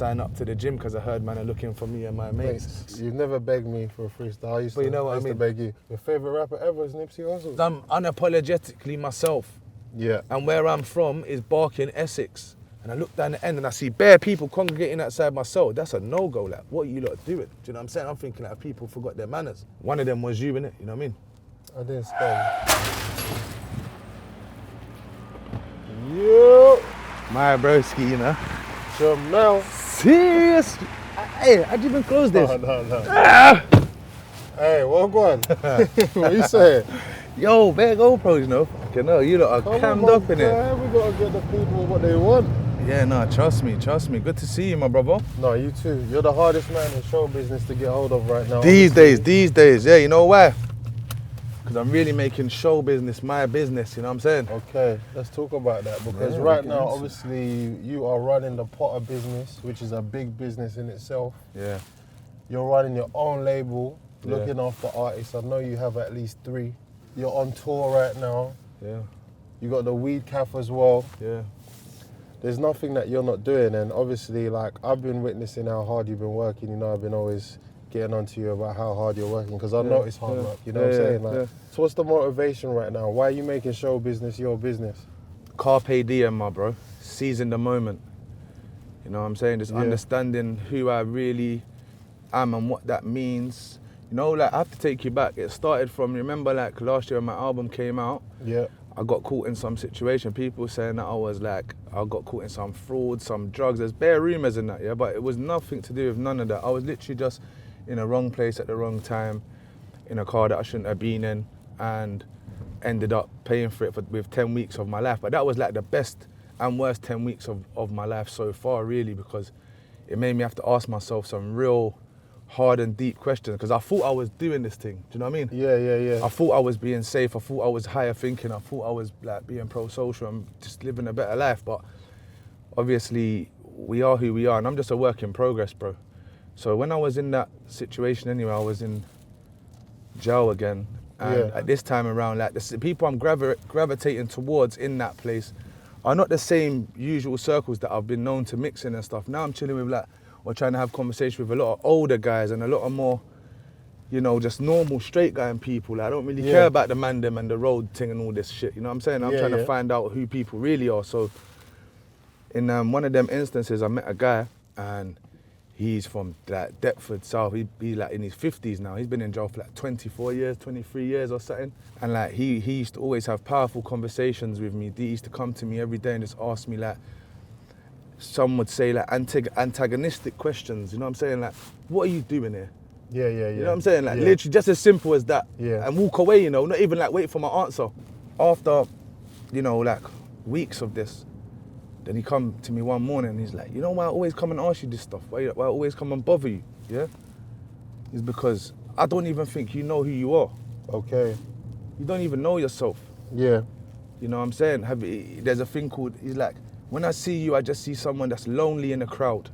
sign up to the gym because I heard man are looking for me and my mates. Wait, you've never begged me for a freestyle. I used But you know what I to mean? beg you. Your favourite rapper ever is Nipsey Hussle. I'm unapologetically myself. Yeah. And where I'm from is Barking, Essex. And I look down the end and I see bare people congregating outside my cell. That's a no-go. Like, what are you lot doing? Do you know what I'm saying? I'm thinking like people forgot their manners. One of them was you, innit? You know what I mean? I didn't spell. Yo! My broski, you know. Jamel. Serious? Hey, how'd you even close this? No. Ah! Hey, what going? What you saying? Yo, bare GoPros, you know. Okay, no, you lot are cammed up in it. We gotta get the people what they want. Yeah, no, trust me. Good to see you, my brother. No, you too. You're the hardest man in show business to get hold of right now. These days, yeah, you know why? Because I'm really making show business my business, you know what I'm saying? Okay, let's talk about that because Yeah, right now, obviously, you are running the Potter business, which is a big business in itself. Yeah. You're running your own label, Yeah. looking after artists. I know you have at least 3. You're on tour right now. Yeah. You got the weed cafe as well. Yeah. There's nothing that you're not doing, and obviously, like, I've been witnessing how hard you've been working. You know, I've been always getting on to you about how hard you're working because I know it's hard work. You know what I'm saying? Like, so what's the motivation right now? Why are you making show business your business? Carpe diem, my bro. Seizing the moment. You know what I'm saying? Just understanding who I really am and what that means. You know, like, I have to take you back. It started from, remember, like, last year when my album came out? Yeah. I got caught in some situation. People saying that I got caught in some fraud, some drugs. There's bare rumours in that, yeah? But it was nothing to do with none of that. I was literally just in the wrong place at the wrong time, in a car that I shouldn't have been in, and ended up paying for it with 10 weeks of my life. But that was like the best and worst 10 weeks of my life so far, really, because it made me have to ask myself some real hard and deep questions, because I thought I was doing this thing. Do you know what I mean? Yeah. I thought I was being safe. I thought I was higher thinking. I thought I was like being pro-social and just living a better life. But obviously, we are who we are, and I'm just a work in progress, bro. So when I was in that situation anyway, I was in jail again. And at this time around, like, the people I'm gravitating towards in that place are not the same usual circles that I've been known to mix in and stuff. Now I'm chilling with, like, or trying to have conversation with a lot of older guys and a lot of more, you know, just normal straight guy and people. Like, I don't really care about the man them and the road thing and all this shit. You know what I'm saying? I'm trying to find out who people really are. So in one of them instances, I met a guy and he's from like Deptford South. He's like in his 50s now. He's been in jail for like 24 years, 23 years or something. And like he used to always have powerful conversations with me. He used to come to me every day and just ask me, like, some would say, like, antagonistic questions. You know what I'm saying? Like, what are you doing here? Yeah. You know what I'm saying? Like, literally just as simple as that. Yeah. And walk away, you know, not even like wait for my answer. After, you know, like weeks of this, then he come to me one morning and he's like, you know why I always come and ask you this stuff? Why I always come and bother you? Yeah? It's because I don't even think you know who you are. Okay. You don't even know yourself. Yeah. You know what I'm saying? There's a thing called, he's like, when I see you, I just see someone that's lonely in a crowd.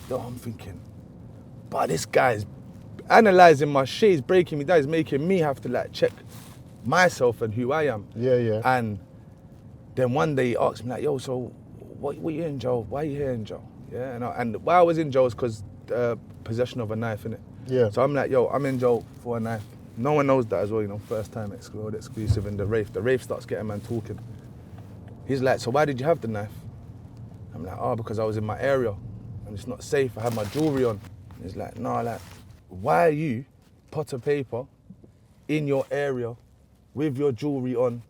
Yo, I'm thinking, but this guy's analysing my shit, he's breaking me down, he's making me have to like check myself and who I am. Yeah. And then one day he asked me like, yo, so what you in jail? Why are you here in jail? Yeah, and why I was in jail is because possession of a knife, innit? Yeah. So I'm like, yo, I'm in jail for a knife. No one knows that as well, you know, first time exclusive in the Rafe. The Rafe starts getting man talking. He's like, so why did you have the knife? I'm like, oh, because I was in my area and it's not safe. I had my jewelry on. He's like, no, like, why are you, Potter Payper, in your area with your jewelry on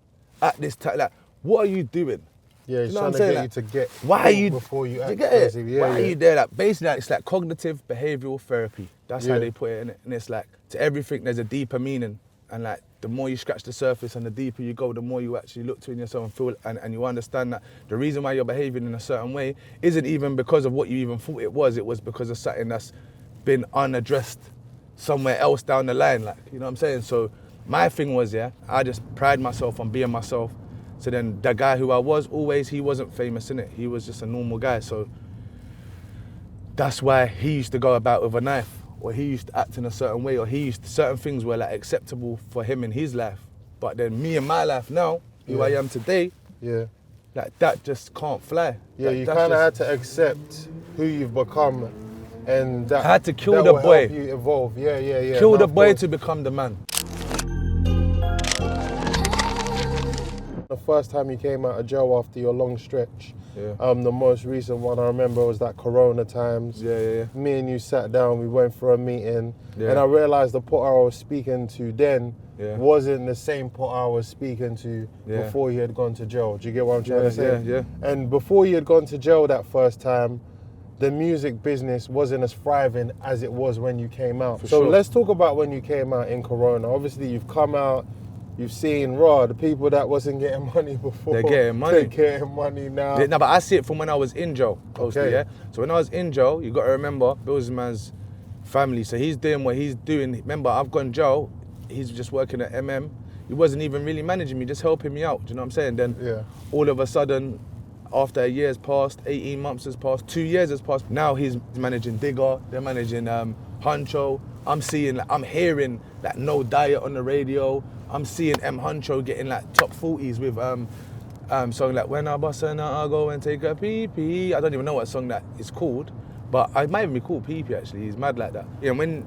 at this time? Like, what are you doing? Yeah, he's you know trying to get you to get why are you before you act. You get it? Yeah, why are you there? Like, basically, like, it's like cognitive behavioural therapy. That's how they put it in it. And it's like, to everything, there's a deeper meaning. And like, the more you scratch the surface and the deeper you go, the more you actually look to in yourself and feel, and you understand that the reason why you're behaving in a certain way isn't even because of what you even thought it was because of something that's been unaddressed somewhere else down the line, like, you know what I'm saying? So my thing was, I just pride myself on being myself. So then the guy who I was always, he wasn't famous, innit? He was just a normal guy. So that's why he used to go about with a knife, or he used to act in a certain way, or certain things were like acceptable for him in his life. But then me in my life now, who I am today, like that just can't fly. Yeah, you kind of had to accept who you've become, and that I had to kill that the will boy. help you evolve. Yeah. Kill No, the of boy course. to become the man. The first time you came out of jail after your long stretch, Yeah. the most recent one I remember was that Corona times. Yeah. Me and you sat down, we went for a meeting, Yeah. and I realised the Potter I was speaking to then Yeah. wasn't the same Potter I was speaking to Yeah. before he had gone to jail. Do you get what I'm trying to say? Yeah. And before you had gone to jail that first time, the music business wasn't as thriving as it was when you came out. For So sure. let's talk about when you came out in Corona. Obviously, you've come out, you've seen the people that wasn't getting money before. They're getting money. They're getting money now. Yeah, no, but I see it from when I was in jail, mostly, Okay. yeah? So when I was in jail, you got to remember, Bill's man's family, so he's doing what he's doing. Remember, I've gone jail, he's just working at MM. He wasn't even really managing me, just helping me out, do you know what I'm saying? Then all of a sudden, after a year's passed, 18 months has passed, 2 years has passed, now he's managing Digger, they're managing Huncho. I'm hearing like No Diet on the radio. I'm seeing M Huncho getting like top 40s with song like When I Bust a Nut, I'll Go and Take a Pee-Pee. I don't even know what song that is called, but it might even be called Pee-Pee actually. He's mad like that. Yeah, when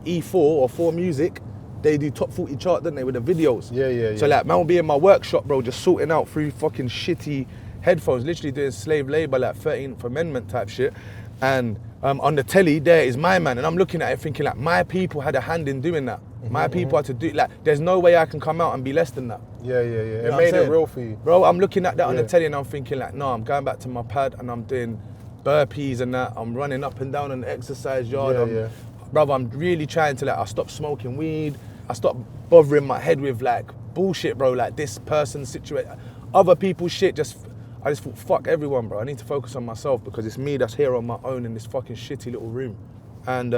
E4 or 4 Music, they do top 40 chart, don't they, with the videos? Yeah. So like, man will be in my workshop, bro, just sorting out through fucking shitty headphones, literally doing slave labor, like 13th Amendment type shit. And on the telly, there is my man. And I'm looking at it thinking like, my people had a hand in doing that. My people had to do, like, there's no way I can come out and be less than that. Yeah. You know It what I'm made it saying? real for you. Bro, I'm looking at that on the telly and I'm thinking like, no, I'm going back to my pad and I'm doing burpees and that. I'm running up and down on the exercise yard. Brother, I'm really trying to like, I stopped smoking weed. I stopped bothering my head with like bullshit, bro, like this person's situation. Other people's shit, I just thought, fuck everyone, bro. I need to focus on myself because it's me that's here on my own in this fucking shitty little room. And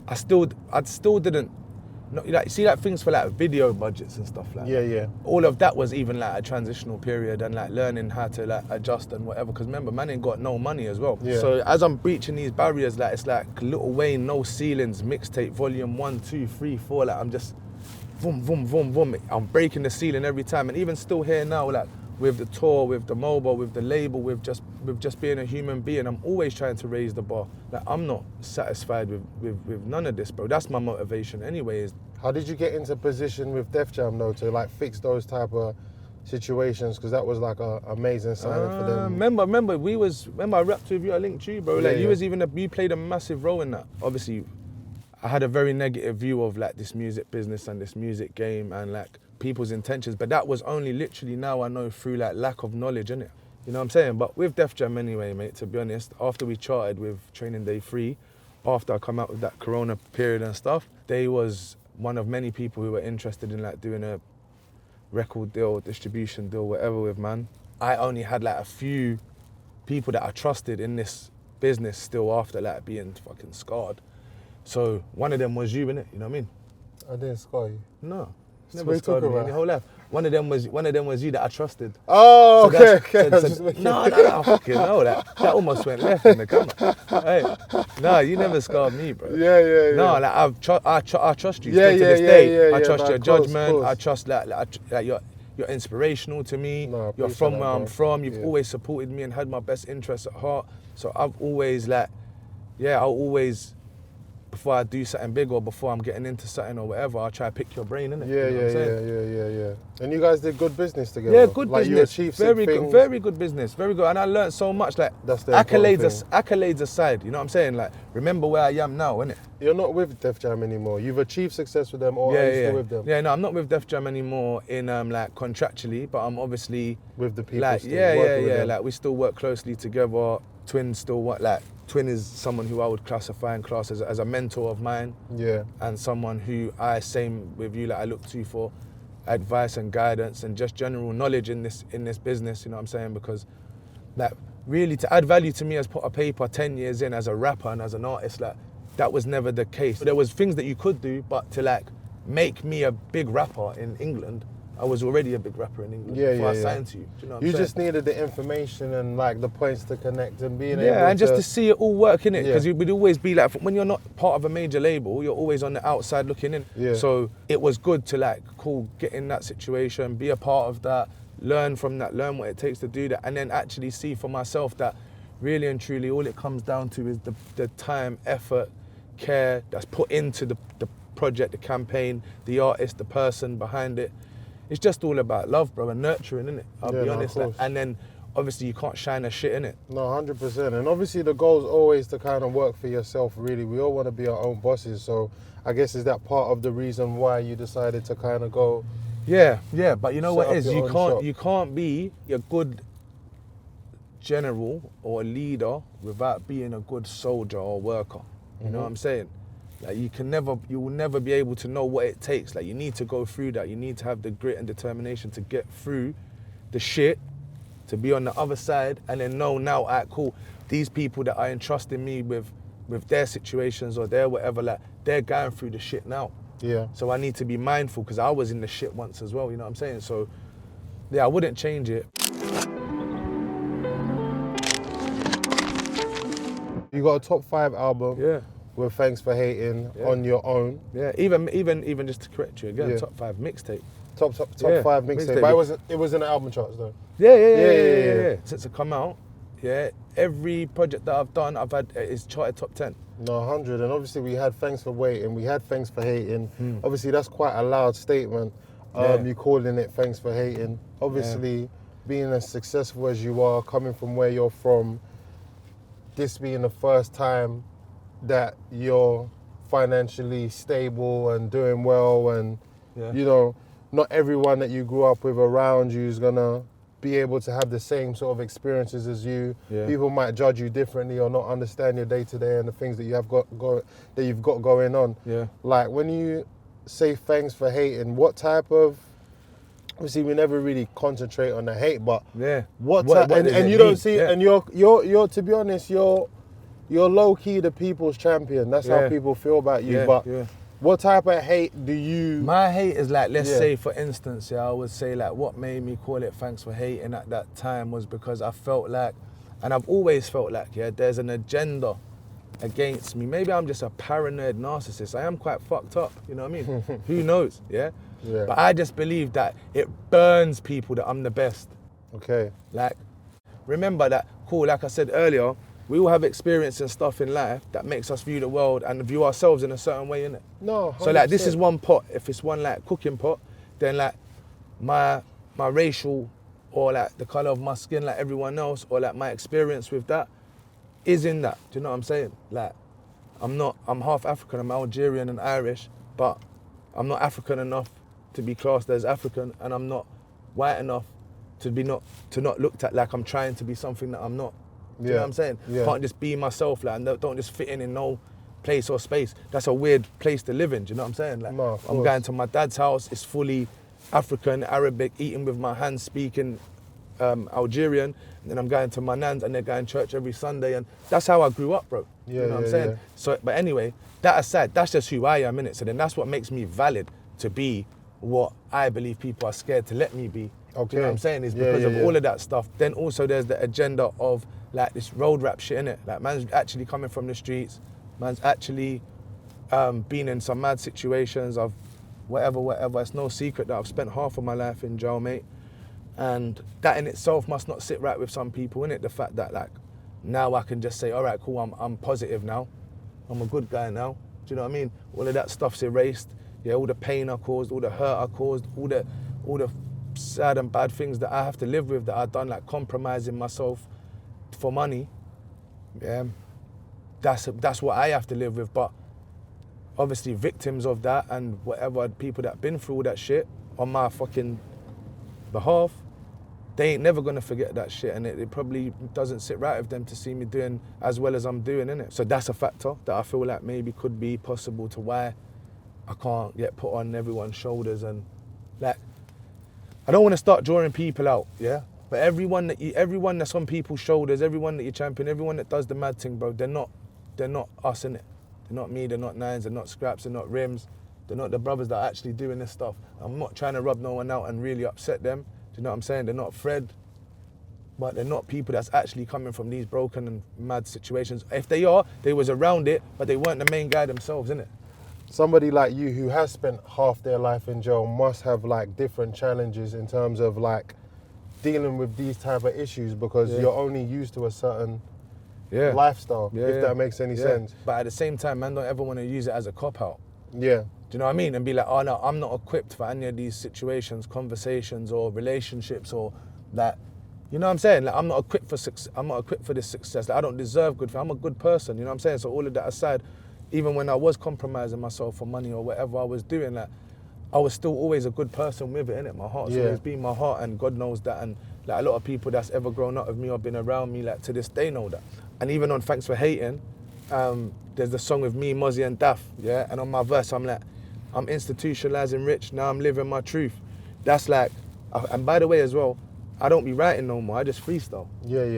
I still didn't, like, see like things for like video budgets and stuff like that. Yeah. All of that was even like a transitional period and like learning how to like adjust and whatever. Because remember, man ain't got no money as well. Yeah. So as I'm breaching these barriers, like it's like Lil Wayne, No Ceilings, mixtape, volume 1, 2, 3, 4. Like I'm just, boom. I'm breaking the ceiling every time. And even still here now, like with the tour, with the mobile, with the label, with just being a human being, I'm always trying to raise the bar. Like I'm not satisfied with none of this, bro. That's my motivation anyways. How did you get into position with Def Jam though to like fix those type of situations? Because that was like a amazing signing for them. Remember, I rapped with you, I linked you, bro. Like you played a massive role in that. Obviously, I had a very negative view of like this music business and this music game and like people's intentions, but that was only literally now I know through like lack of knowledge, innit? You know what I'm saying? But with Def Jam anyway, mate, to be honest, after we charted with Training Day 3, after I come out with that Corona period and stuff, they was one of many people who were interested in like doing a record deal, distribution deal, whatever with man. I only had like a few people that I trusted in this business still after like being fucking scarred. So one of them was you, innit? You know what I mean? I didn't scar you. No. So Never scarred me in your whole life. One of them was you that I trusted. Oh, So okay. No, fucking no, that almost went left in the camera. Hey, no, you never scarred me, bro. Yeah. No, like I trust you. Yeah, Still to this day. yeah, I trust no, your of course, judgment. of course. I trust like you're inspirational to me. No, I You're appreciate from that, where I'm bro. from. You've Yeah. always supported me and had my best interests at heart. So I've always like, I'll always, before I do something big or before I'm getting into something or whatever, I'll try to pick your brain, innit? You know what I'm saying? Yeah. And you guys did good business together. Yeah, good like, business. You achieved very things. good, very good business. Very good. And I learned so much. Like That's the important accolades aside, you know what I'm saying? Like, remember where I am now, innit? You're not with Def Jam anymore. You've achieved success with them, or are you still with them? Yeah, no, I'm not with Def Jam anymore in like contractually, but I'm obviously With the people like still, working with them. like we still work closely together. Twin still what like Twin is someone who I would classify and class as a mentor of mine. Yeah. And someone who same with you, like I look to for advice and guidance and just general knowledge in this business, you know what I'm saying? Because like really to add value to me as Potter Payper 10 years in as a rapper and as an artist, like that was never the case. There was things that you could do, but to like make me a big rapper in England, I was already a big rapper in England before I signed to you. Do you know what I'm saying? just needed the information and like the points to connect and being able to... Yeah, and just to see it all work, innit? Yeah. Because it would always be like, when you're not part of a major label, you're always on the outside looking in. Yeah. So it was good to like, get in that situation, be a part of that, learn from that, learn what it takes to do that, and then actually see for myself that really and truly all it comes down to is the time, effort, care that's put into the project, the campaign, the artist, the person behind it. It's just all about love, bro, and nurturing, innit? I'll be honest. And then obviously you can't shine a shit in it. No, 100%. And obviously the goal is always to kind of work for yourself, really. We all want to be our own bosses. So I guess is that part of the reason why you decided to kind of go? Yeah, but you know what it is? You can't be a good general or a leader without being a good soldier or worker. You know what I'm saying? Like you will never be able to know what it takes. Like you need to go through that. You need to have the grit and determination to get through the shit, to be on the other side, and then know now, alright, cool, these people that are entrusting me with their situations or their whatever, like they're going through the shit now. Yeah. So I need to be mindful because I was in the shit once as well, you know what I'm saying? So yeah, I wouldn't change it. You got a top 5 album. Yeah. With Thanks for Hating on your own. Yeah, even just to correct you again, top 5 mixtape. Top 5 mixtape. But it was in the album charts though. Yeah. Since it come out, every project that I've done, I've had is charted top 10. No, 100. And obviously we had Thanks for Waiting, we had Thanks for Hating. Obviously that's quite a loud statement. You calling it Thanks for Hating. Obviously being as successful as you are, coming from where you're from, this being the first time that you're financially stable and doing well, and you know, not everyone that you grew up with around you is gonna be able to have the same sort of experiences as you. People might judge you differently or not understand your day-to-day and the things that you've got going on. Like when you say Thanks for Hating, what type of, obviously we never really concentrate on the hate, but what and you don't see and you're to be honest, you're low-key the people's champion. That's how people feel about you. What type of hate do you... My hate is like, let's say for instance, I would say like what made me call it Thanks for Hating at that time was because I felt like, and I've always felt like, there's an agenda against me. Maybe I'm just a paranoid narcissist. I am quite fucked up, you know what I mean? Who knows, But I just believe that it burns people that I'm the best. Okay. Like, remember that, cool, like I said earlier, we all have experience and stuff in life that makes us view the world and view ourselves in a certain way, innit? No, 100%. So like this is one pot. If it's one like cooking pot, then like my racial or like the colour of my skin like everyone else or like my experience with that is in that. Do you know what I'm saying? Like I'm half African, I'm Algerian and Irish, but I'm not African enough to be classed as African, and I'm not white enough to not looked at like I'm trying to be something that I'm not. Do you know what I'm saying? Can't just be myself, like, and don't just fit in no place or space. That's a weird place to live in, do you know what I'm saying? Like, no, I'm going to my dad's house, it's fully African, Arabic, eating with my hands, speaking Algerian, and then I'm going to my nan's and they're going to church every Sunday, and that's how I grew up, bro. You know what I'm saying? So, but anyway, that aside, that's just who I am, innit? So then that's what makes me valid to be what I believe people are scared to let me be. Okay. Do you know what I'm saying? Is because of all of that stuff. Then also there's the agenda of like this road rap shit, innit? Like man's actually coming from the streets, man's actually been in some mad situations of whatever. It's no secret that I've spent half of my life in jail, mate. And that in itself must not sit right with some people, innit? The fact that like now I can just say, all right, cool, I'm positive now. I'm a good guy now. Do you know what I mean? All of that stuff's erased. Yeah, all the pain I caused, all the hurt I caused, all the sad and bad things that I have to live with that I've done, like compromising myself for money, that's what I have to live with. But obviously victims of that and whatever, people that been through all that shit on my fucking behalf, they ain't never gonna forget that shit, and it probably doesn't sit right with them to see me doing as well as I'm doing, innit? So that's a factor that I feel like maybe could be possible to why I can't get put on everyone's shoulders. And like, I don't want to start drawing people out, but everyone that's on people's shoulders, everyone that you champion, everyone that does the mad thing, bro, they're not us, innit? They're not me, they're not Nines, they're not Scraps, they're not Rims, they're not the brothers that are actually doing this stuff. I'm not trying to rub no one out and really upset them. Do you know what I'm saying? They're not Fred, but they're not people that's actually coming from these broken and mad situations. If they are, they was around it, but they weren't the main guy themselves, innit? Somebody like you who has spent half their life in jail must have like different challenges in terms of like dealing with these type of issues because you're only used to a certain lifestyle, if that makes any sense. But at the same time, man, don't ever want to use it as a cop-out. Yeah. Do you know what I mean? And be like, oh no, I'm not equipped for any of these situations, conversations or relationships or that. You know what I'm saying? Like, I'm not equipped for success. I'm not equipped for this success. Like, I don't deserve good. I'm a good person. You know what I'm saying? So all of that aside, even when I was compromising myself for money or whatever I was doing, like, I was still always a good person with it, innit? My heart's always been my heart, and God knows that. And like a lot of people that's ever grown up with me or been around me, like to this day, know that. And even on Thanks for Hating, there's the song with me, Mozzie and Daff, yeah? And on my verse, I'm like, I'm institutionalizing rich, now I'm living my truth. That's like, and by the way as well, I don't be writing no more, I just freestyle.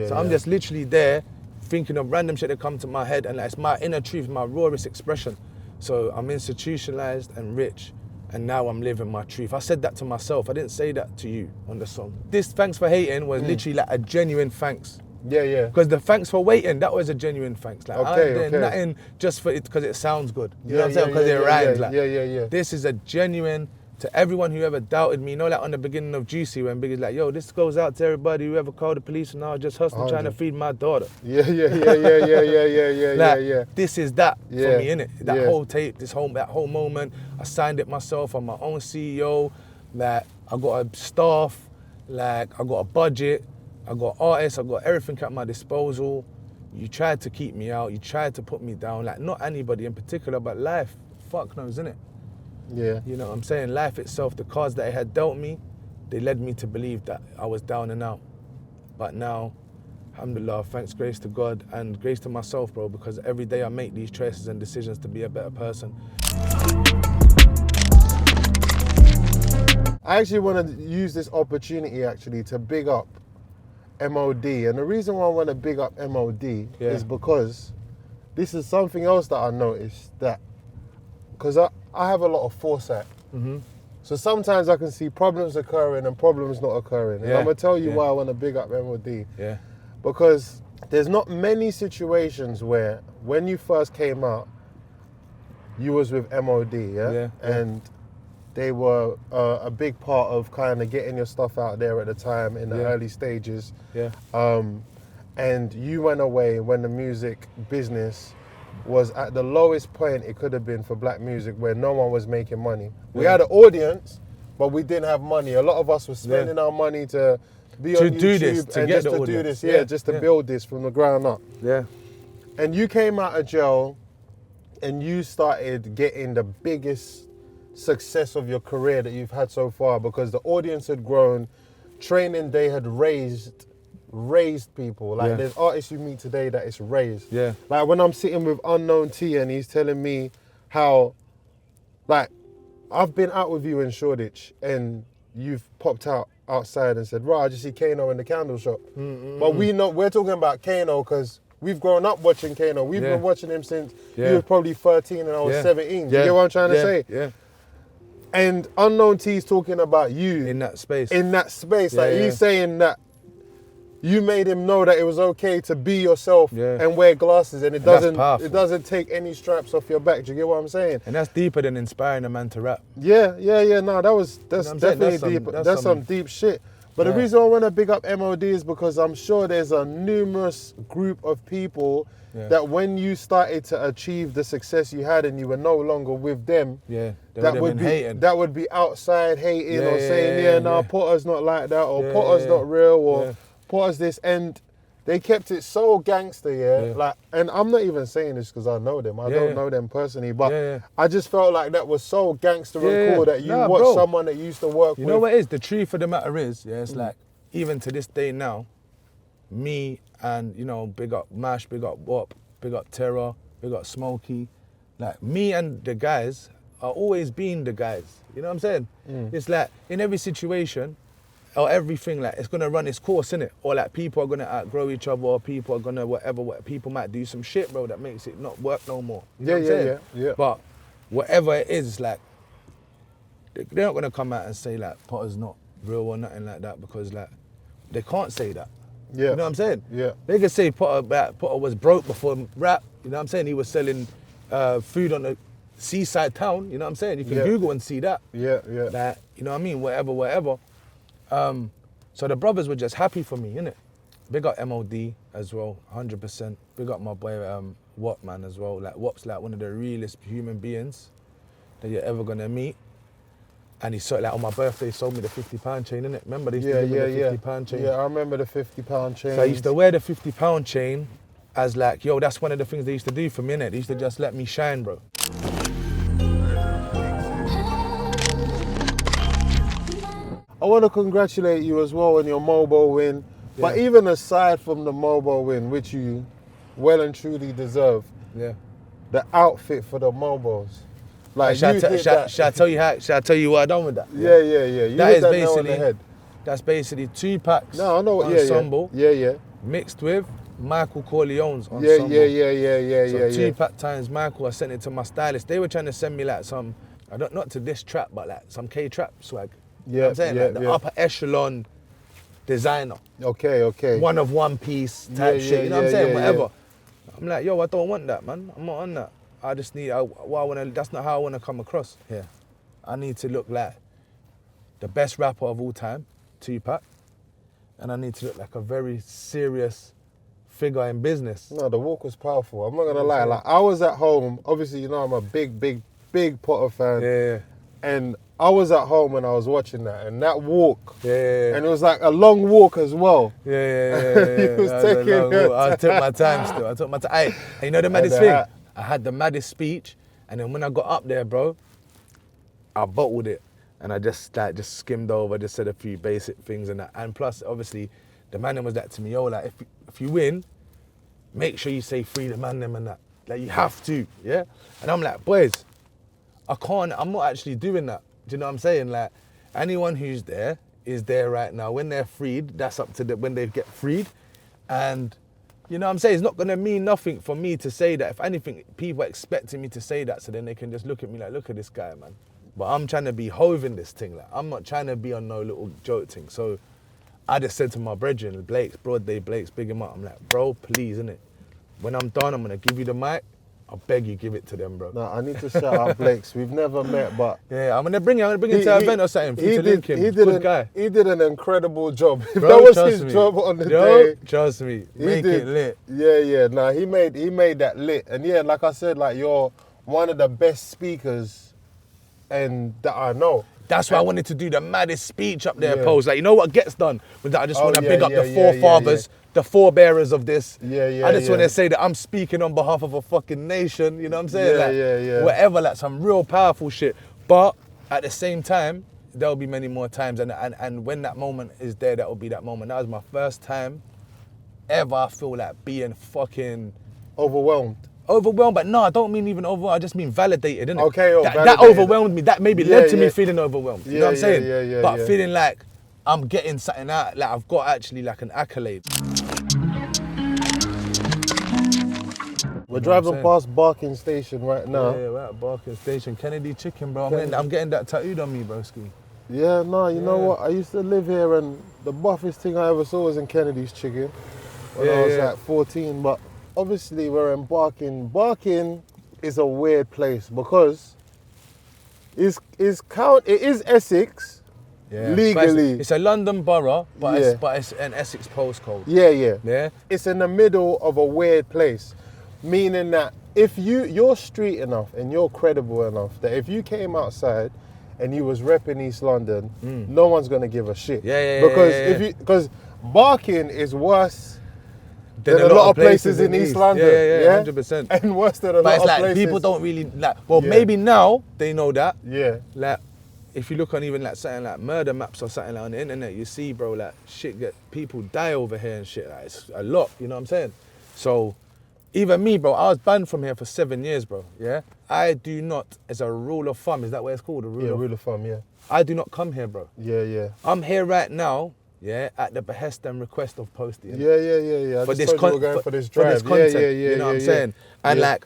So I'm just literally there thinking of random shit that come to my head, and like, it's my inner truth, my rawest expression. So I'm institutionalized and rich, and now I'm living my truth. I said that to myself, I didn't say that to you on the song. This Thanks for Hating was literally like a genuine thanks. Because the thanks for waiting, that was a genuine thanks. Like, I ain't doing nothing just for it because it sounds good. You know what I'm saying? Because it rhymes. Like, this is a genuine, to everyone who ever doubted me. You know, like on the beginning of Juicy, when Biggie's like, yo, this goes out to everybody who ever called the police and now I just hustling trying to feed my daughter. Like, this is that for me, innit? That whole tape, that whole moment. I signed it myself. I'm my own CEO. Like, I got a staff. Like, I got a budget. I got artists, I got everything at my disposal. You tried to keep me out, you tried to put me down, like not anybody in particular, but life, fuck knows, innit? You know what I'm saying? Life itself, the cards that it had dealt me, they led me to believe that I was down and out. But now, alhamdulillah, thanks, grace to God and grace to myself, bro, because every day I make these choices and decisions to be a better person. I actually want to use this opportunity actually to big up MOD, and the reason why I want to big up MOD is because this is something else that I noticed, that because I have a lot of foresight, so sometimes I can see problems occurring and problems not occurring, and I'm gonna tell you why I want to big up MOD, because there's not many situations where when you first came out you was with MOD, and they were a big part of kind of getting your stuff out there at the time in the early stages. And you went away when the music business was at the lowest point it could have been for black music, where no one was making money. We had an audience, but we didn't have money. A lot of us were spending our money to be on YouTube do this, to and get just the to audience. do this, just to build this from the ground up. And you came out of jail and you started getting the biggest success of your career that you've had so far, because the audience had grown, Training Day had raised people. Like there's artists you meet today that it's raised. Like when I'm sitting with Unknown T and he's telling me how, like, I've been out with you in Shoreditch and you've popped outside and said, right, I just see Kano in the candle shop. But we're talking about Kano because we've grown up watching Kano. We've been watching him since he was probably 13 and I was 17. You get what I'm trying to say? And Unknown T's talking about you in that space. Like he's saying that you made him know that it was okay to be yourself and wear glasses, and it doesn't take any straps off your back. Do you get what I'm saying? And that's deeper than inspiring a man to rap. No, that's definitely deep. That's some deep shit. But the reason I want to big up MOD is because I'm sure there's a numerous group of people that when you started to achieve the success you had and you were no longer with them, that would be outside hating or saying, Potter's not like that, or Potter's not real, or Potter's this, and they kept it so gangster, like, and I'm not even saying this because I know them. I don't know them personally, but I just felt like that was so gangster and cool that you watched someone that you used to work with. You know what it is? The truth of the matter is, it's like, even to this day now, me and, you know, big up Mash, big up Wop, big up Terror, big up Smokey, like, me and the guys are always being the guys. You know what I'm saying? It's like, in every situation, or everything, like, it's gonna run its course, innit? Or like, people are gonna outgrow each other, or people are gonna whatever, people might do some shit, bro, that makes it not work no more. You know what I'm saying? But whatever it is, like, they're not gonna come out and say like Potter's not real or nothing like that, because like, they can't say that. You know what I'm saying? They can say Potter was broke before rap. You know what I'm saying? He was selling food on the seaside town. You know what I'm saying? You can Google and see that. Like, you know what I mean? Whatever. So the brothers were just happy for me, innit? Big up MOD as well, 100%. Big up my boy Wop, man, as well. Like, Wop's like one of the realest human beings that you're ever gonna meet. And he sold, like, on my birthday, he sold me the £50 chain, innit? Remember, they used to give me the £50 chain? Yeah, I remember the £50 chain. So I used to wear the £50 chain as like, yo, that's one of the things they used to do for me, innit? They used to just let me shine, bro. I want to congratulate you as well on your mobile win. Yeah. But even aside from the mobile win, which you well and truly deserve, the outfit for the mobiles. Like, should I tell you what I done with that? Yeah. You that is that basically on the head. That's basically 2 packs. No, I know. Ensemble. Yeah. Mixed with Michael Corleone's ensemble. Yeah. So 2 pack times Michael. I sent it to my stylist. They were trying to send me like some, not to this trap, but like some K-trap swag. You know what I'm saying? Like the upper echelon designer. Okay. One of one piece type shit. You know what I'm saying? Whatever. Yeah. I'm like, yo, I don't want that, man. I'm not on that. I just need, that's not how I want to come across here. I need to look like the best rapper of all time, Tupac, and I need to look like a very serious figure in business. No, the walk was powerful. I'm not gonna lie. Like, I was at home. Obviously, you know, I'm a big Potter fan. Yeah. And I was at home when I was watching that, and that walk. Yeah. And it was like a long walk as well. Yeah. He was taking it. I took my time still. I took my time. Hey, and you know the maddest thing? I had the maddest speech, and then when I got up there, bro, I bottled it. And I just skimmed over, just said a few basic things and that. And plus, obviously, the man was that to me, yo, like, if you win, make sure you say free the man them and that. Like, you have to, yeah? And I'm like, boys, I'm not actually doing that. Do you know what I'm saying? Like, anyone who's there is there right now. When they're freed, that's up to when they get freed. And, you know what I'm saying? It's not gonna mean nothing for me to say that. If anything, people are expecting me to say that, so then they can just look at me like, look at this guy, man. But I'm trying to be Hove in this thing. Like, I'm not trying to be on no little joke thing. So I just said to my brethren, Blakes, Broadday Blakes, big him up. I'm like, bro, please, innit? When I'm done, I'm gonna give you the mic. I beg you, give it to them, bro. No, I need to shout out Blakes. We've never met, but yeah, I'm gonna bring him to an event or something. For you to link him. Good guy. He did an incredible job. If bro, that was his job on the day, trust me, make it lit. Yeah. No, he made that lit. And yeah, like I said, like, you're one of the best speakers and that I know. That's why I wanted to do the maddest speech up there, Post. Like, you know what gets done? With that, I just want to big up the forefathers, the forebearers of this. I just want to say that I'm speaking on behalf of a fucking nation. You know what I'm saying? Whatever, like some real powerful shit. But at the same time, there'll be many more times. And when that moment is there, that will be that moment. That was my first time ever I feel like being fucking overwhelmed, but no, I don't mean even overwhelmed. I just mean validated, innit? Okay, that overwhelmed me. That maybe led to me feeling overwhelmed. You know what I'm saying? But feeling like I'm getting something out. Like, I've got actually like an accolade. We're driving past Barking Station right now. Yeah, we're at Barking Station. Kennedy Chicken, bro. I'm getting that tattooed on me, broski. Yeah, no, you know what? I used to live here, and the buffest thing I ever saw was in Kennedy's Chicken when I was like 14. But obviously, we're in Barking. Barking is a weird place because it is Essex legally. It's a London borough, but it's an Essex postcode. Yeah. It's in the middle of a weird place, meaning that if you're street enough and you're credible enough that if you came outside and you was repping East London, no one's gonna give a shit. Because Barking is worse than a lot of places in East London. Yeah, 100%. And worse than a lot of places. People don't really like. Well, maybe now they know that. Yeah. Like, if you look on even like something like murder maps or something like on the internet, you see, bro, like people die over here and shit. Like, it's a lot. You know what I'm saying? So, even me, bro, I was banned from here for 7 years, bro. Yeah. I do not, as a rule of thumb, is that what it's called? Rule of thumb. Yeah. I do not come here, bro. Yeah. I'm here right now. Yeah, at the behest and request of Posty. Yeah. For this content, you know what I'm saying? And like,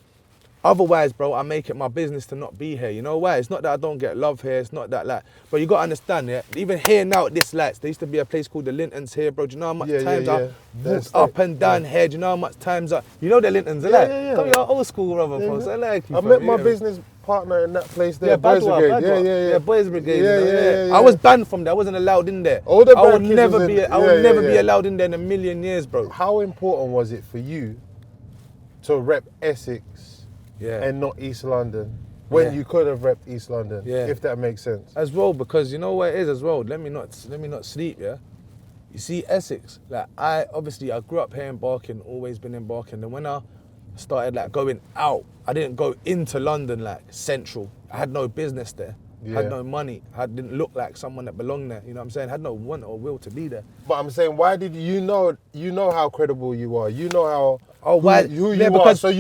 Otherwise, bro, I make it my business to not be here. You know why? It's not that I don't get love here. It's not that, like, but you got to understand, yeah? Even here now at this lights, there used to be a place called the Lintons here, bro. Do you know how much times I walked up and down here? Do you know how much times you know the Lintons, like? Come here, old school, brother, folks. I like you. I met my business partner in that place there, Boys Brigade. Yeah, Boys Brigade. I was banned from there. I wasn't allowed in there. All the I would bad kids never was be. in- I would never be allowed in there in a million years, bro. How important was it for you to rep Essex and not East London when you could have repped East London? If that makes sense. As well, because you know what it is as well. Let me not sleep. Yeah. You see, Essex. Like I grew up here in Barking, always been in Barking. And when I started like going out, I didn't go into London like central. I had no business there. Had no money. I didn't look like someone that belonged there. You know what I'm saying? Had no want or will to be there. But I'm saying, why did you know how credible you are? You know how who you because are.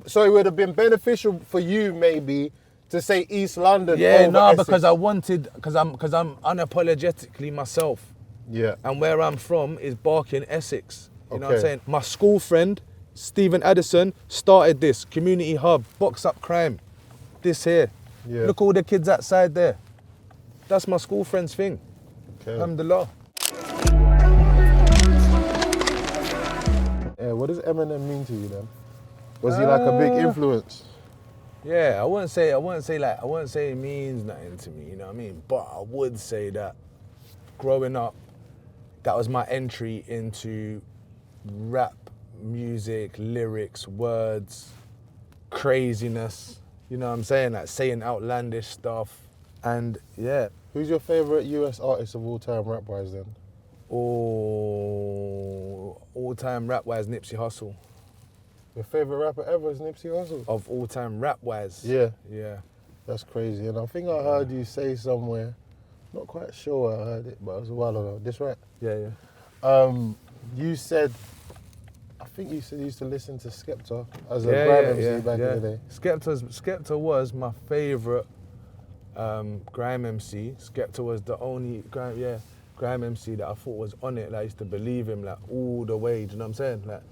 So it would have been beneficial for you maybe to say East London. Yeah, no, Essex. because I'm unapologetically myself. Yeah. And where I'm from is Barking, Essex. You know what I'm saying? My school friend, Stephen Addison, started this community hub, box up crime. This here. Yeah. Look all the kids outside there. That's my school friend's thing. Okay. Alhamdulillah. Yeah, what does Eminem mean to you then? Was he like a big influence? Yeah, I wouldn't say it means nothing to me, you know what I mean? But I would say that growing up, that was my entry into rap, music, lyrics, words, craziness. You know what I'm saying? Like saying outlandish stuff. And yeah. Who's your favourite US artist of all time rap-wise then? All-time rap-wise, Nipsey Hussle. Your favourite rapper ever is Nipsey Hussle? Of all-time rap-wise? Yeah. Yeah. That's crazy. And I think I heard you say somewhere, not quite sure where I heard it, but it was a while ago. This right? Yeah. You said, I think you said you used to listen to Skepta as a grime MC back in the day. Skepta was my favourite grime MC. Skepta was the only grime MC that I thought was on it. Like, I used to believe him like all the way. Do you know what I'm saying? Like,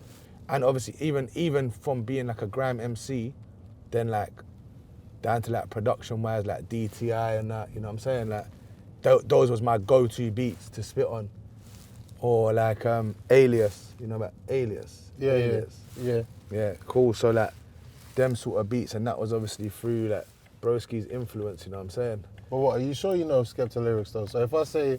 and obviously even from being like a grime MC, then like down to like production wise, like DTI and that. You know what I'm saying? Like those was my go-to beats to spit on. Or like Aurelius, you know about Aurelius? Yeah, cool. So like them sort of beats, and that was obviously through like Broski's influence, you know what I'm saying? Well, what, are you sure you know Skepta lyrics though? So if I say...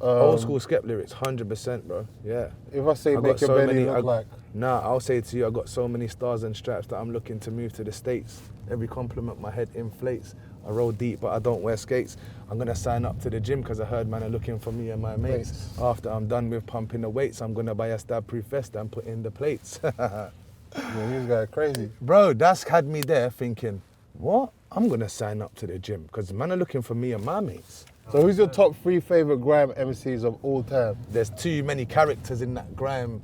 old school Skep lyrics, 100%, bro, yeah. If I say make your belly look like... Nah, I'll say to you, I got so many stars and stripes that I'm looking to move to the States. Every compliment my head inflates. I roll deep, but I don't wear skates. I'm gonna sign up to the gym because I heard man are looking for me and my mates. After I'm done with pumping the weights, I'm gonna buy a stab-proof vest and put in the plates. Yeah, this guy crazy. Bro, that's had me there thinking, what? I'm gonna sign up to the gym because man are looking for me and my mates. So who's your top 3 favourite grime MCs of all time? There's too many characters in that grime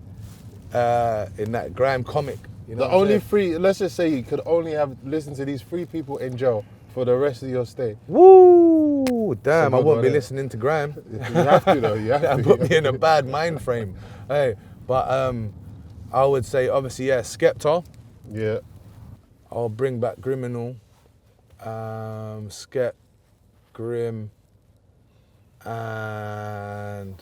comic. You know The only 3, let's just say you could only have listened to these 3 people in jail for the rest of your stay. Woo! Damn, I won't be one, listening to grime. You have to though, you have That to. put me in a bad mind frame. Hey, but I would say obviously, yeah, Skepta. Yeah. I'll bring back Griminal. Skep, Grim, and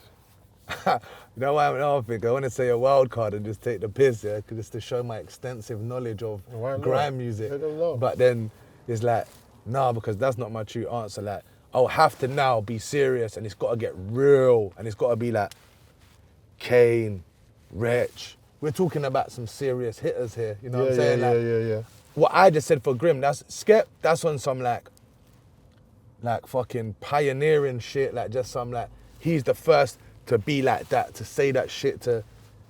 you know what I think? I want to say a wild card and just take the piss, yeah, because it's to show my extensive knowledge of grime music. I don't know. But then it's like, nah, because that's not my true answer. Like, I'll have to now be serious, and it's got to get real, and it's got to be like Kane, Wretch. We're talking about some serious hitters here. You know what I'm saying? Yeah. What I just said for Grim, that's Skep, that's on some like fucking pioneering shit, like just some like, he's the first to be like that, to say that shit to,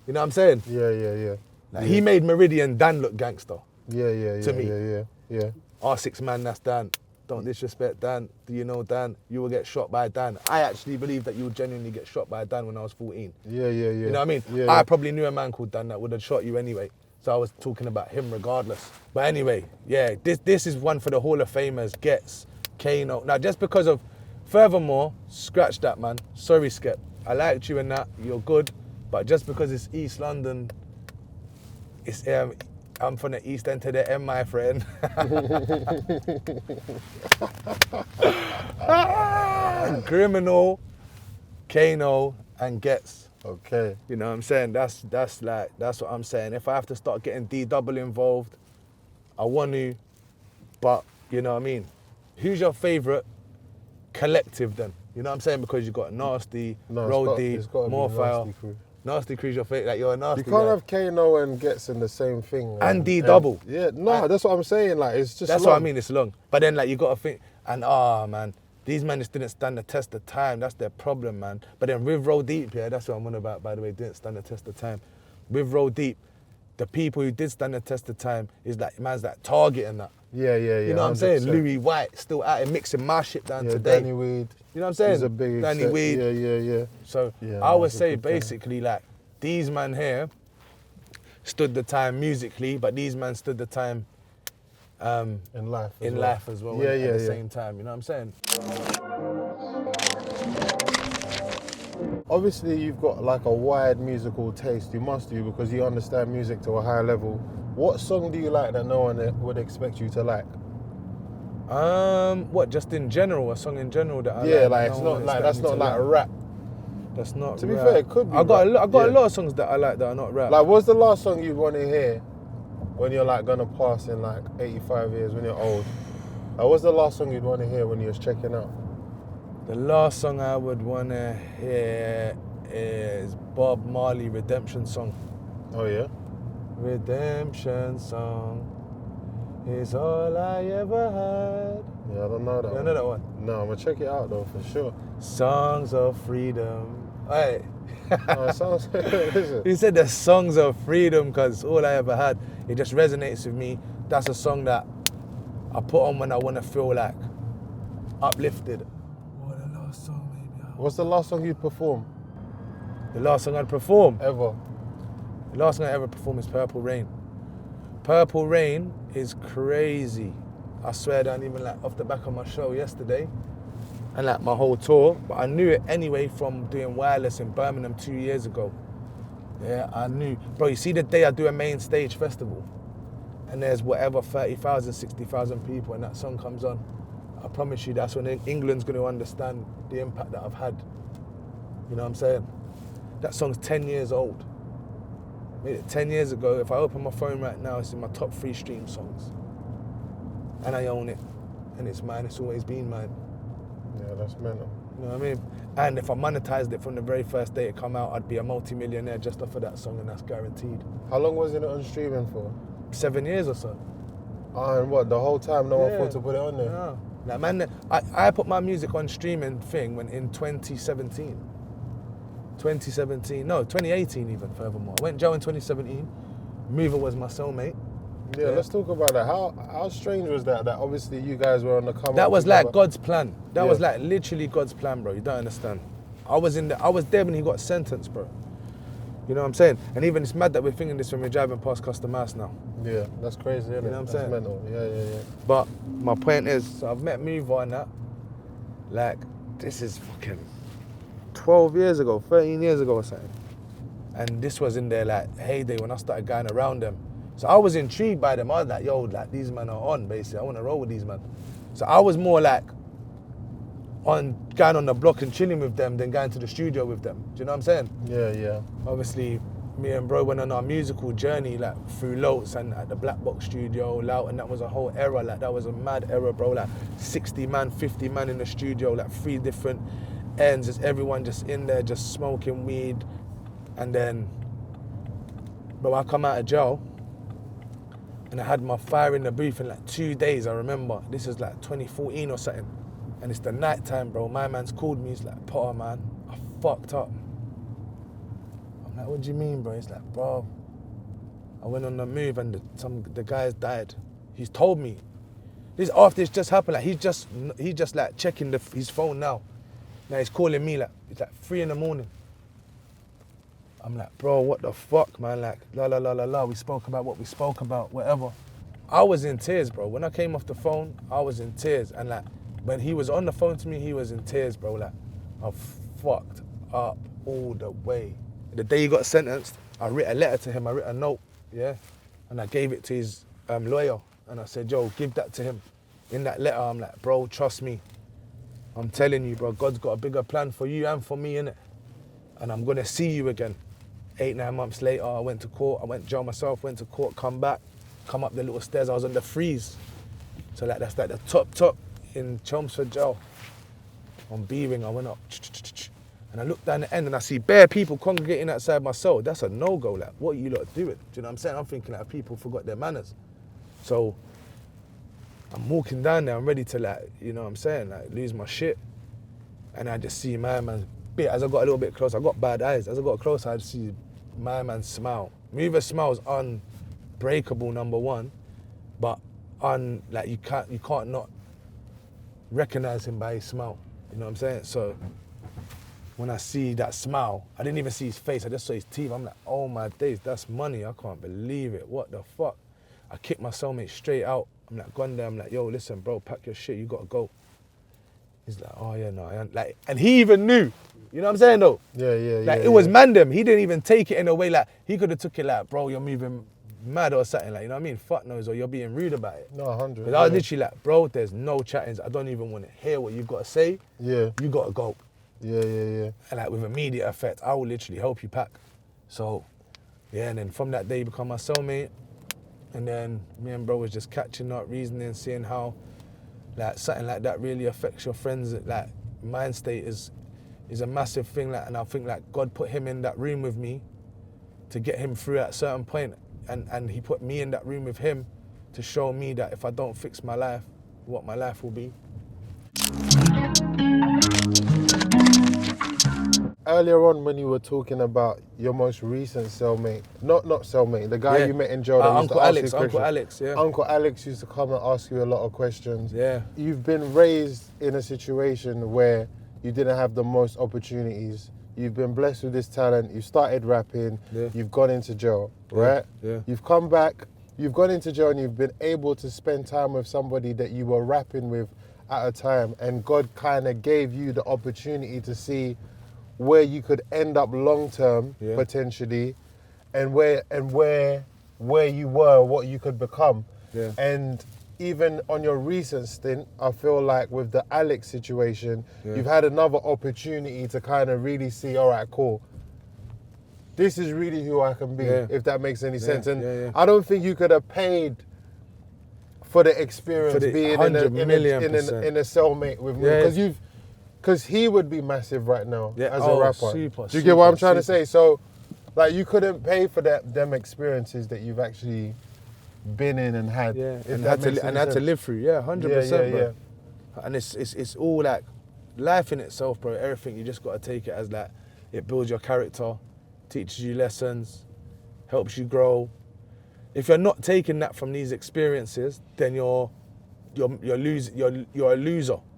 you know what I'm saying? Yeah. Like, he made Meridian Dan look gangster. Yeah. To me. Yeah. R6 man, that's Dan. Don't disrespect Dan. Do you know Dan? You will get shot by Dan. I actually believe that you would genuinely get shot by Dan when I was 14. Yeah. You know what I mean? Yeah. I probably knew a man called Dan that would have shot you anyway. So I was talking about him regardless. But anyway, yeah, this is one for the Hall of Famers, Gets, Kano. Now, just because of, furthermore, scratch that, man. Sorry, Skep. I liked you and that, you're good. But just because it's East London, it's I'm from the East End to the M, my friend. And Criminal, Kano, and Gets. Okay. You know what I'm saying? That's what I'm saying. If I have to start getting D-double involved, I want to, but you know what I mean? Who's your favourite collective then? You know what I'm saying? Because you've got Nasty, Roll D, More Fire. Nasty Crew's your favourite, like you're a nasty You can't guy. have Kano and Gets in the same thing. And D-double. Yeah, no, that's what I'm saying, like, it's just That's long. what I mean, it's long. But then like you got to think, and man, these men just didn't stand the test of time. That's their problem, man. But then with Roll Deep, yeah, that's what I'm on about, by the way, didn't stand the test of time. With Roll Deep, the people who did stand the test of time is like, man's like Target and that. Yeah. You know what I'm saying? Louis White, still out here mixing my shit down today. Danny Weed. You know what I'm saying? He's a big Danny Weed. Yeah. So Yeah, I would that's a say good thing. basically like, these man here stood the time musically, but these men stood the time in life as well. Yeah, At the same time, you know what I'm saying? Obviously, you've got like a wide musical taste. You must do, because you understand music to a high level. What song do you like that no one would expect you to like? What, just in general, a song in general that I Yeah, like? like, it's not like, that's not like rap. That's not To be rap. fair, it could be I got rap. a lot of songs that I like that are not rap. Like, what's the last song you want to hear when you're like gonna pass in like 85 years, when you're old? Like, what's the last song you'd want to hear when you was checking out? The last song I would want to hear is Bob Marley, Redemption Song. Oh yeah? Redemption Song is all I ever had. Yeah, I don't know that You one. know that one? No, I'm gonna check it out though, for sure. Songs of Freedom. Hey. No, it sounds... Listen. He said the Songs of Freedom because all I ever had. It just resonates with me. That's a song that I put on when I want to feel like uplifted. What the last song maybe? What's the last song you'd perform? The last song I'd perform? Ever? The last song I ever performed is Purple Rain. Purple Rain is crazy. I swear that even like off the back of my show yesterday and like my whole tour, but I knew it anyway from doing Wireless in Birmingham 2 years ago. Yeah, I knew. Bro, you see the day I do a main stage festival and there's whatever 30,000, 60,000 people and that song comes on, I promise you that's when England's going to understand the impact that I've had. You know what I'm saying? That song's 10 years old. Made it 10 years ago. If I open my phone right now, it's in my top 3 stream songs. And I own it. And it's mine, it's always been mine. Yeah, that's mental. You know what I mean? And if I monetized it from the very first day it come out, I'd be a multi-millionaire just off of that song, and that's guaranteed. How long was it on streaming for? 7 years or so. And what, the whole time no one thought to put it on there? No. Like, man, I put my music on streaming thing when in 2017. 2018 even, furthermore. I went Joe in 2017. Mover was my soulmate. Yeah, let's talk about that. How strange was that? That obviously you guys were on the come. That was together. like God's plan. That was like literally God's plan, bro. You don't understand. I was there when he got sentenced, bro. You know what I'm saying? And even it's mad that we're thinking this when we're driving past Custom House now. Yeah, that's crazy, isn't it? You know what I'm That's saying? mental. Yeah. But my point is, so I've met Mover and that. Like, this is fucking 12 years ago, 13 years ago or something. And this was in their like heyday when I started going around them. So I was intrigued by them. I was like, yo, like these men are on, basically. I want to roll with these men. So I was more like on going on the block and chilling with them than going to the studio with them. Do you know what I'm saying? Yeah. Obviously, me and bro went on our musical journey like through Lotes and at the Black Box studio, Lout, and that was a whole era. Like that was a mad era, bro. Like 60 man, 50 man in the studio, like 3 different ends, just everyone just in there, just smoking weed. And then, bro, I come out of jail and I had my fire in the booth in like 2 days, I remember. This is like 2014 or something. And it's the night time, bro. My man's called me, he's like, Potter, man, I fucked up. I'm like, what do you mean, bro? He's like, bro, I went on the move and the guys died. He's told me. This after it's just happened, like he's just like checking his phone now. Now he's calling me like, it's like 3 in the morning. I'm like, bro, what the fuck, man? Like, la, we spoke about what we spoke about, whatever. I was in tears, bro. When I came off the phone, I was in tears. And like, when he was on the phone to me, he was in tears, bro. Like, I fucked up all the way. The day he got sentenced, I wrote a letter to him, I wrote a note, yeah? And I gave it to his lawyer. And I said, yo, give that to him. In that letter, I'm like, bro, trust me. I'm telling you, bro, God's got a bigger plan for you and for me, innit? And I'm gonna see you again. 8-9 months later, I went to court. I went jail myself, went to court, come back, come up the little stairs. I was on the freeze. So like that's like the top in Chelmsford jail. On B-Ring, I went up. And I looked down the end and I see bare people congregating outside my cell. That's a no-go, like, what are you lot doing? Do you know what I'm saying? I'm thinking like people forgot their manners. So I'm walking down there, I'm ready to like, you know what I'm saying, like lose my shit. And I just see my man, as I got a little bit closer, I got bad eyes. As I got closer, I see my man smile. Mover smile's unbreakable, number one, but like you can't not recognize him by his smile. You know what I'm saying? So when I see that smile, I didn't even see his face, I just saw his teeth. I'm like, oh my days, that's money. I can't believe it. What the fuck? I kicked my cellmate straight out. I'm like, gone there, I'm like, yo, listen, bro, pack your shit, you gotta go. He's like, oh yeah, no, like, and he even knew. You know what I'm saying though? Yeah. Like it was mandem. He didn't even take it in a way like, he could have took it like, bro, you're moving mad or something, like, you know what I mean? Fuck knows, or you're being rude about it. No, 100. Because I was literally like, bro, there's no chattings. I don't even want to hear what you've got to say. Yeah. You got to go. Yeah. And like with immediate effect, I will literally help you pack. So, yeah, and then from that day, he become my cellmate. And then me and bro was just catching up, reasoning, seeing how like something like that really affects your friends. Like mind state is a massive thing. Like, and I think like God put him in that room with me to get him through at a certain point. And he put me in that room with him to show me that if I don't fix my life, what my life will be. Earlier on when you were talking about your most recent cellmate, not cellmate, the guy you met in jail that used Uncle to ask Alex, you questions. Uncle Alex, yeah. Uncle Alex used to come and ask you a lot of questions. Yeah. You've been raised in a situation where you didn't have the most opportunities. You've been blessed with this talent. You started rapping. Yeah. You've gone into jail, right? Yeah. You've come back. You've gone into jail and you've been able to spend time with somebody that you were rapping with at a time. And God kind of gave you the opportunity to see where you could end up long term, potentially, and where you were, what you could become. Yeah. And even on your recent stint, I feel like with the Alex situation, you've had another opportunity to kind of really see, all right, cool. This is really who I can be, if that makes any sense. And I don't think you could have paid for the experience being in a cellmate with me, because he would be massive right now as a rapper. Do you get what I'm trying to say? So, like, you couldn't pay for them experiences that you've actually been in and had. Yeah, and had to live through. Yeah, 100%, bro. Yeah. And it's all like life in itself, bro. Everything, you just got to take it as like it builds your character, teaches you lessons, helps you grow. If you're not taking that from these experiences, then you're a loser.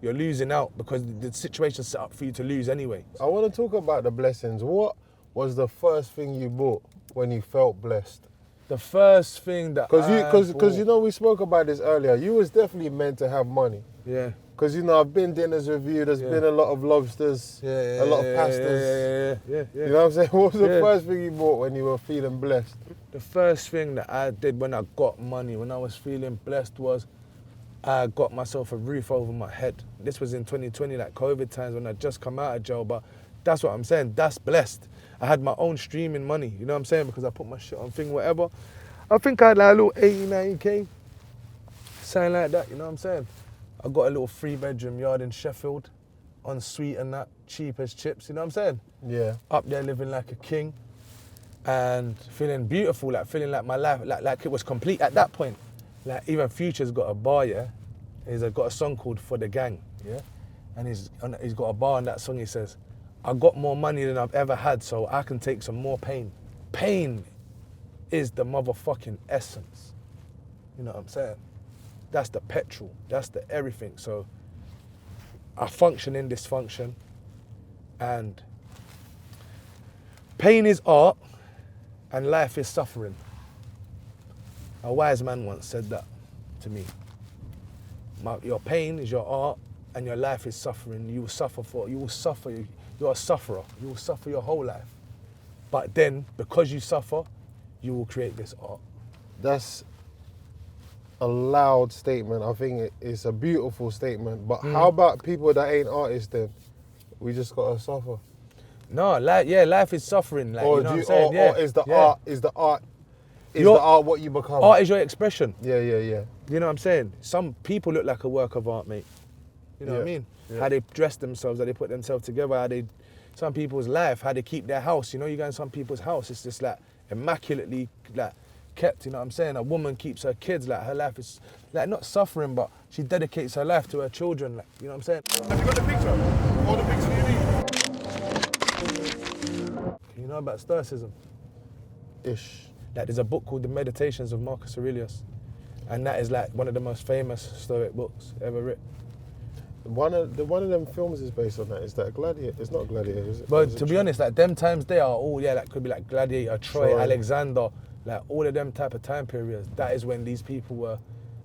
You're losing out because the situation's set up for you to lose anyway. I want to talk about the blessings. What was the first thing you bought when you felt blessed? The first thing that because you know, we spoke about this earlier. You was definitely meant to have money. Yeah. Because, you know, I've been dinners with you. There's been a lot of lobsters, a lot of pastas. Yeah. You know what I'm saying? What was the first thing you bought when you were feeling blessed? The first thing that I did when I got money, when I was feeling blessed, was I got myself a roof over my head. This was in 2020, like COVID times, when I just come out of jail. But that's what I'm saying. That's blessed. I had my own streaming money, you know what I'm saying? Because I put my shit on thing, whatever. I think I had like a little 80, 90K, something like that, you know what I'm saying? I got a little 3-bedroom yard in Sheffield, en suite and that, cheap as chips, you know what I'm saying? Yeah. Up there living like a king and feeling beautiful, like feeling like my life, like it was complete at that point. Like even Future's got a bar, yeah? He's got a song called For The Gang, yeah? And he's got a bar on that song, he says, I got more money than I've ever had, so I can take some more pain. Pain is the motherfucking essence. You know what I'm saying? That's the petrol. That's the everything. So I function in dysfunction, and pain is art and life is suffering. A wise man once said that to me. Your pain is your art and your life is suffering. You're a sufferer. You will suffer your whole life. But then, because you suffer, you will create this art. that's a loud statement. I think it's a beautiful statement. But how about people that ain't artists then? We just gotta suffer. No, life is suffering. Like, Or you know what I'm saying? or is the art what you become? Art is your expression. Yeah. You know what I'm saying? Some people look like a work of art, mate. You know what I mean? Yeah. How they dress themselves, how they put themselves together, some people's life, how they keep their house. You know, you go in some people's house, it's just like immaculately like kept, you know what I'm saying? A woman keeps her kids, like her life is like not suffering, but she dedicates her life to her children, like, you know what I'm saying? Have you got the picture? All the picture you need? You know about Stoicism? Ish. Like there's a book called The Meditations of Marcus Aurelius, and that is like one of the most famous Stoic books ever written. One of them films is based on that. Is that Gladiator? It's not Gladiator, is it? But to be honest, like them times they are all, that could be like Gladiator, Troy, Alexander, like all of them type of time periods. That is when these people were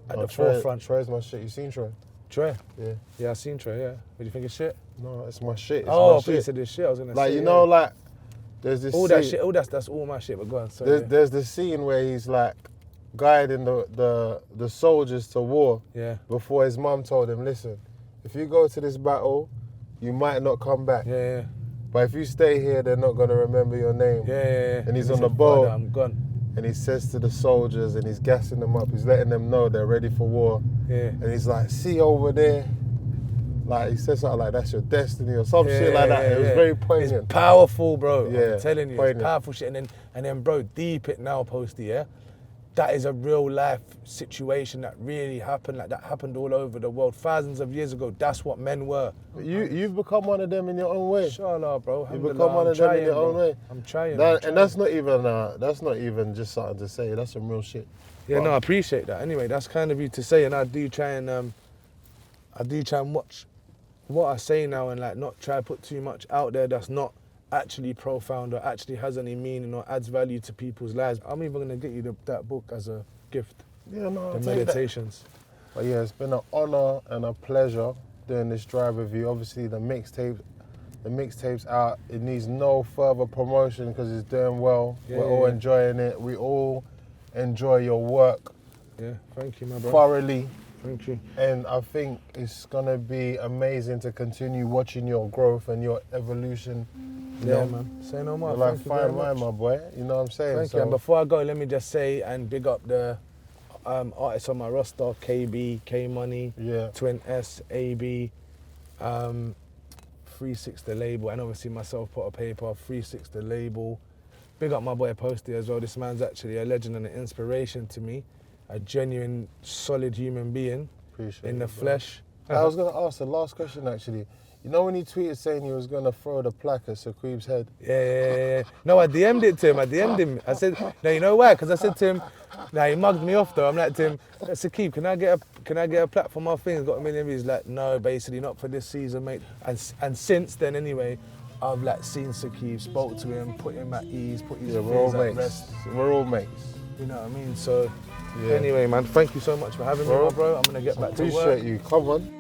at the forefront. Troy's my shit. You seen Troy? Troy? Yeah. Yeah, I seen Troy, yeah. What do you think it's shit? No, it's my shit. It's I my thought you shit. said this shit, I was gonna say. Like, you know, like, there's this all scene, that shit, that's all my shit, but go on, sorry. there's this scene where he's like guiding the soldiers to war before his mum told him, listen, if you go to this battle, you might not come back. Yeah. But if you stay here, they're not going to remember your name. Yeah. And he's on the boat. I'm gone. And he says to the soldiers, and he's gassing them up, he's letting them know they're ready for war. Yeah. And he's like, see over there. Like, he says something like, that's your destiny or some shit like that. It was very poignant. It's powerful, bro. Yeah, I'm telling you, poignant. It's powerful shit. And then, bro, deep it now, Posty, yeah? That is a real life situation that really happened, like that happened all over the world. Thousands of years ago, that's what men were. You've become one of them in your own way. Inshallah, bro. You've become one of them in your own way. I'm trying. And that's not even just something to say. That's some real shit. Yeah, no, I appreciate that. Anyway, that's kind of you to say, and I do try and watch what I say now and like not try to put too much out there that's not actually profound or actually has any meaning or adds value to people's lives. I'm even gonna get you that book as a gift. Yeah, no, the Meditations. But yeah, it's been an honor and a pleasure doing this drive with you. Obviously, the mixtape's out. It needs no further promotion because it's doing well. We're all enjoying it. We all enjoy your work. Yeah, thank you, my bro. Thoroughly. Thank you. And I think it's gonna be amazing to continue watching your growth and your evolution. Yeah, man. Say no more. You're like fine wine, my boy. You know what I'm saying? Thank you. And before I go, let me just say and big up the artists on my roster: KB, K Money, Twin S, AB, 36 the label, and obviously myself, Potter Payper, 36 the label. Big up my boy Posty as well. This man's actually a legend and an inspiration to me. A genuine, solid human being. Appreciate in the flesh. I was going to ask the last question actually. You know when he tweeted saying he was going to throw the plaque at Saqib's head? Yeah. No, I DM'd it to him. I DM'd him. I said, no, you know why? Because I said to him, he mugged me off though. I'm like to him, Saqib, can I get a plaque for my thing? He's got a million views. He's like, no, basically not for this season, mate. And since then anyway, I've like seen Saqib, spoke to him, put him at ease, put his fears at rest. We're all mates. You know what I mean? So anyway, man, thank you so much for having me, my bro. I'm gonna get back to work. Appreciate you. Come on.